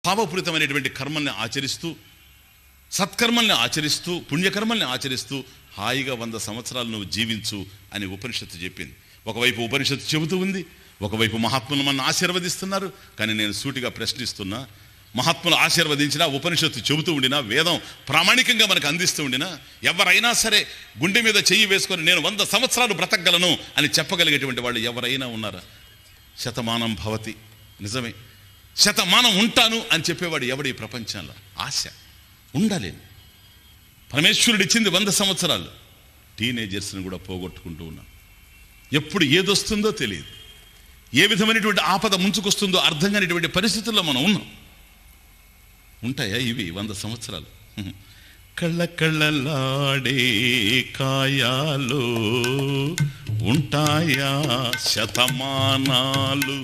భావపూరితమైనటువంటి కర్మల్ని ఆచరిస్తూ, సత్కర్మల్ని ఆచరిస్తూ, పుణ్యకర్మల్ని ఆచరిస్తూ హాయిగా 100 సంవత్సరాలు నువ్వు జీవించు అని ఉపనిషత్తు చెప్పింది. ఒకవైపు ఉపనిషత్తు చెబుతూ ఉంది, ఒకవైపు మహాత్ములు మన ఆశీర్వదిస్తున్నారు. కానీ నేను సూటిగా ప్రశ్నిస్తున్నా, మహాత్ములు ఆశీర్వదించినా, ఉపనిషత్తు చెబుతూ ఉండినా, వేదం ప్రామాణికంగా మనకు అందిస్తూ ఉండినా, ఎవరైనా సరే గుండె మీద చెయ్యి వేసుకొని నేను 100 సంవత్సరాలు బ్రతకగలను అని చెప్పగలిగేటువంటి వాళ్ళు ఎవరైనా ఉన్నారా? శతమానం భవతి, నిజమే, శతమానం ఉంటాను అని చెప్పేవాడు ఎవడు ఈ ప్రపంచంలో? ఆశ ఉండాలి. పరమేశ్వరుడు ఇచ్చింది 100 సంవత్సరాలు. టీనేజర్స్ని కూడా పోగొట్టుకుంటూ ఉన్నాం. ఎప్పుడు ఏదొస్తుందో తెలియదు, ఏ విధమైనటువంటి ఆపద ముంచుకొస్తుందో అర్థం కానిటువంటి పరిస్థితుల్లో మనం ఉన్నాం. ఉంటాయా ఇవి 100 సంవత్సరాలు? కళ్ళ కళ్ళలాడే కాయాలు ఉంటాయా శతమానాలు?